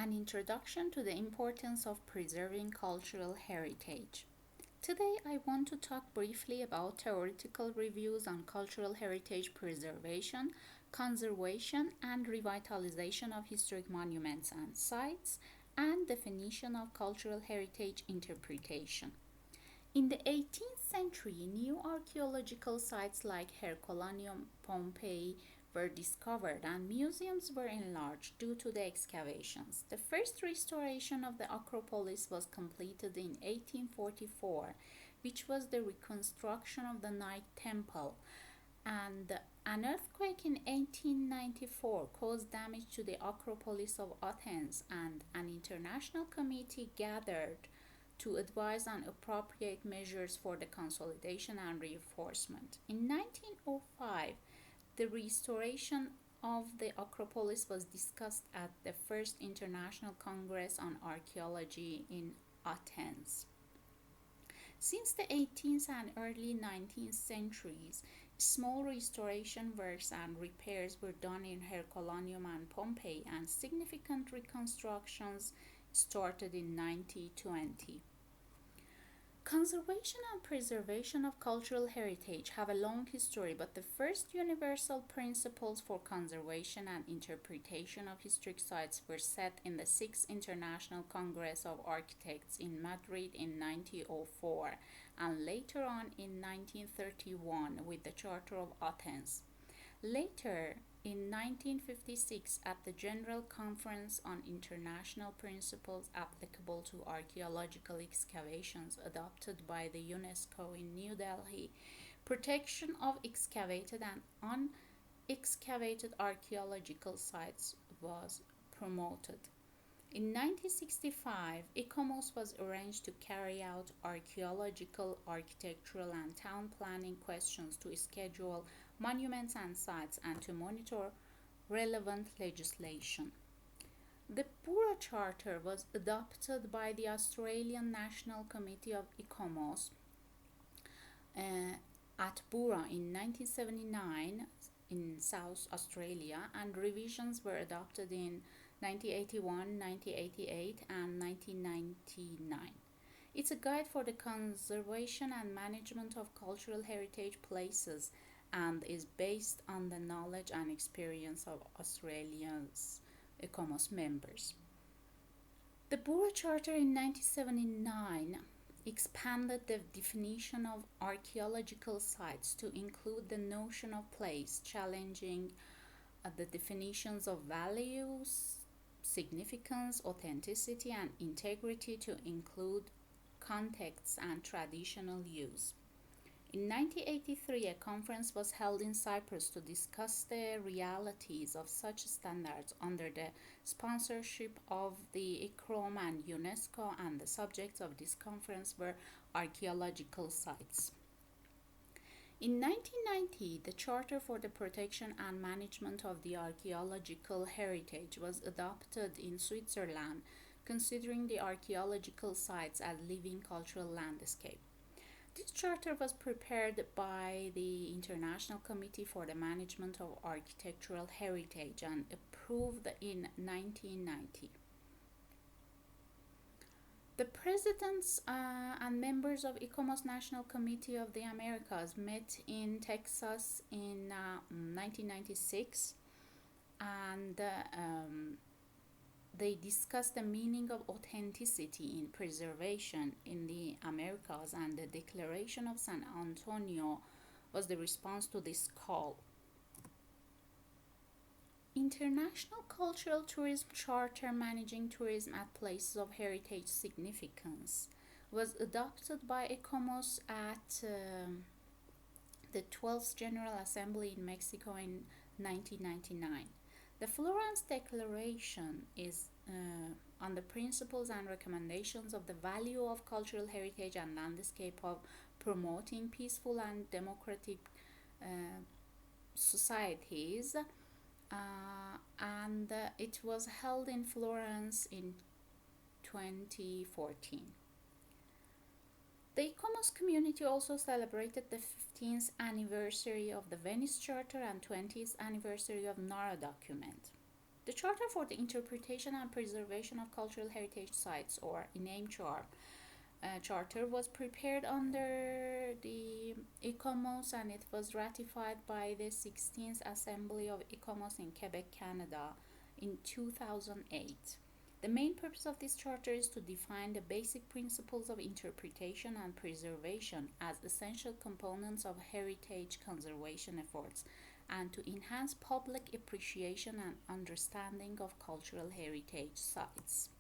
An introduction to the importance of preserving cultural heritage. Today, I want to talk briefly about theoretical reviews on cultural heritage preservation, conservation, and revitalization of historic monuments and sites, and definition of cultural heritage interpretation. In the 18th century, new archaeological sites like Herculaneum, Pompeii were discovered and museums were enlarged due to the excavations. The first restoration of the Acropolis was completed in 1844, which was the reconstruction of the Knight Temple, and an earthquake in 1894 caused damage to the Acropolis of Athens, and an international committee gathered to advise on appropriate measures for the consolidation and reinforcement. In 1905, the restoration of the Acropolis was discussed at the First International Congress on Archaeology in Athens. Since the 18th and early 19th centuries, small restoration works and repairs were done in Herculaneum and Pompeii, and significant reconstructions started in 1920. Conservation and preservation of cultural heritage have a long history, but the first universal principles for conservation and interpretation of historic sites were set in the Sixth International Congress of Architects in Madrid in 1904 and later on in 1931 with the Charter of Athens. Later, in 1956, at the General Conference on International Principles Applicable to Archaeological Excavations adopted by the UNESCO in New Delhi, protection of excavated and unexcavated archaeological sites was promoted. In 1965, ICOMOS was arranged to carry out archaeological, architectural, and town planning questions to schedule monuments and sites and to monitor relevant legislation. The Bura Charter was adopted by the Australian National Committee of ICOMOS at Bura in 1979 in South Australia, and revisions were adopted in 1981, 1988, and 1999. It's a guide for the conservation and management of cultural heritage places and is based on the knowledge and experience of Australia's ICOMOS members. The Bura Charter in 1979 expanded the definition of archaeological sites to include the notion of place, challenging the definitions of values, significance, authenticity, and integrity to include contexts and traditional use. In 1983, a conference was held in Cyprus to discuss the realities of such standards under the sponsorship of the ICROM and UNESCO, and the subjects of this conference were archaeological sites. In 1990, the Charter for the Protection and Management of the Archaeological Heritage was adopted in Switzerland, considering the archaeological sites as living cultural landscape. This charter was prepared by the International Committee for the Management of Architectural Heritage and approved in 1990. The presidents and members of ICOMOS National Committee of the Americas met in Texas in 1996, and they discussed the meaning of authenticity in preservation in the Americas, and the Declaration of San Antonio was the response to this call. International Cultural Tourism Charter managing tourism at places of heritage significance was adopted by ICOMOS at the 12th General Assembly in Mexico in 1999. The Florence Declaration is on the principles and recommendations of the value of cultural heritage and landscape of promoting peaceful and democratic societies, and it was held in Florence in 2014. The ICOMOS community also celebrated the 15th anniversary of the Venice Charter and 20th anniversary of Nara Document. The Charter for the Interpretation and Preservation of Cultural Heritage Sites, or INAME Charter, was prepared under the ICOMOS, and it was ratified by the 16th Assembly of ICOMOS in Quebec, Canada in 2008. The main purpose of this charter is to define the basic principles of interpretation and preservation as essential components of heritage conservation efforts, and to enhance public appreciation and understanding of cultural heritage sites.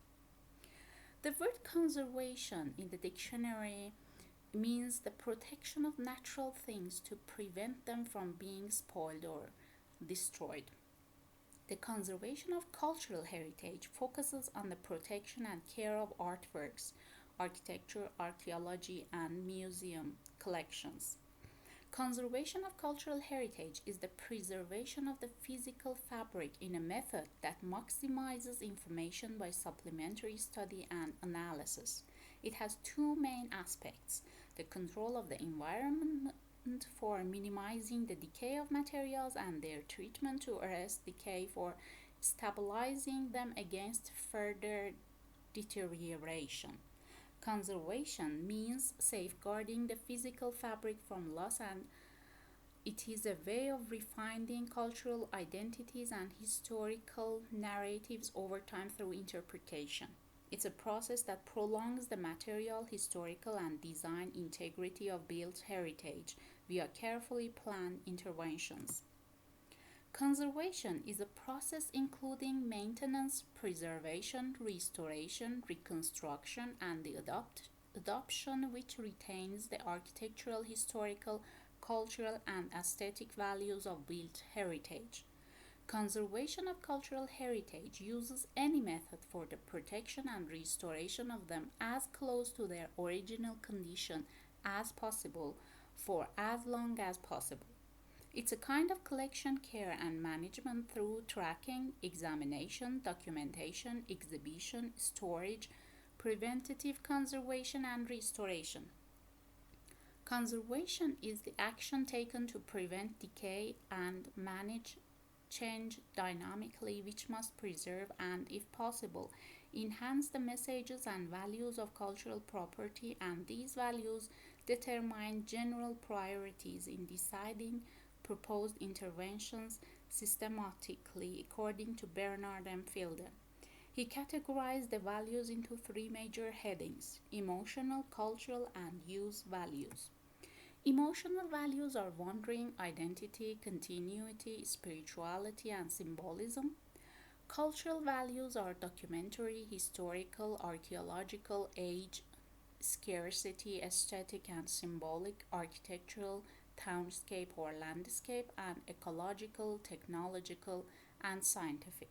The word conservation in the dictionary means the protection of natural things to prevent them from being spoiled or destroyed. The conservation of cultural heritage focuses on the protection and care of artworks, architecture, archaeology, and museum collections. Conservation of cultural heritage is the preservation of the physical fabric in a method that maximizes information by supplementary study and analysis. It has two main aspects: the control of the environment for minimizing the decay of materials, and their treatment to arrest decay for stabilizing them against further deterioration. Conservation means safeguarding the physical fabric from loss, and it is a way of refining cultural identities and historical narratives over time through interpretation. It's a process that prolongs the material, historical, and design integrity of built heritage via carefully planned interventions. Conservation is a process including maintenance, preservation, restoration, reconstruction, and the adoption which retains the architectural, historical, cultural, and aesthetic values of built heritage. Conservation of cultural heritage uses any method for the protection and restoration of them as close to their original condition as possible for as long as possible. It's a kind of collection, care, and management through tracking, examination, documentation, exhibition, storage, preventative conservation, and restoration. Conservation is the action taken to prevent decay and manage change dynamically, which must preserve and, if possible, enhance the messages and values of cultural property, and these values determine general priorities in deciding proposed interventions systematically, according to Bernard M. Fielder. He categorized the values into three major headings: emotional, cultural, and use values. Emotional values are wandering, identity, continuity, spirituality, and symbolism. Cultural values are documentary, historical, archaeological, age, scarcity, aesthetic and symbolic, architectural, townscape or landscape, and ecological, technological, and scientific.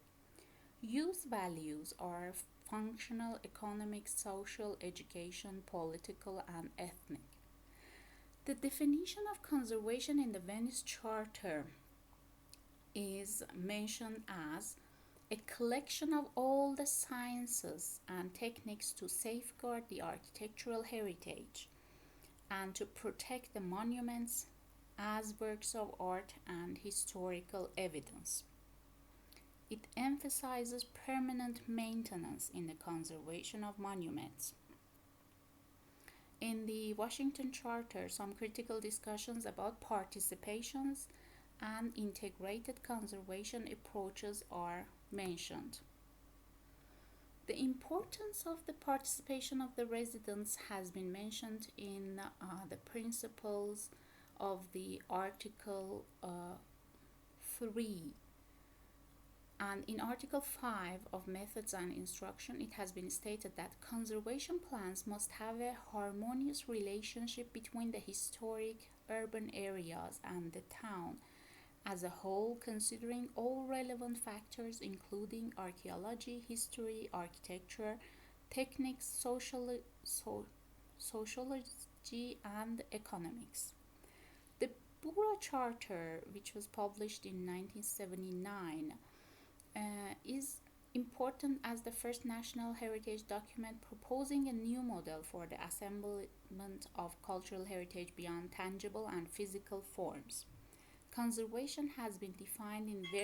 Use values are functional, economic, social, education, political, and ethnic. The definition of conservation in the Venice Charter is mentioned as a collection of all the sciences and techniques to safeguard the architectural heritage and to protect the monuments as works of art and historical evidence. It emphasizes permanent maintenance in the conservation of monuments. In the Washington Charter, some critical discussions about participations and integrated conservation approaches are mentioned. The importance of the participation of the residents has been mentioned in the principles of the Article 3. And in Article 5 of Methods and Instruction, it has been stated that conservation plans must have a harmonious relationship between the historic urban areas and the town as a whole, considering all relevant factors including archaeology, history, architecture, techniques, sociology, and economics. The Bura Charter, which was published in 1979, is important as the first national heritage document proposing a new model for the assemblement of cultural heritage beyond tangible and physical forms. Conservation has been defined in various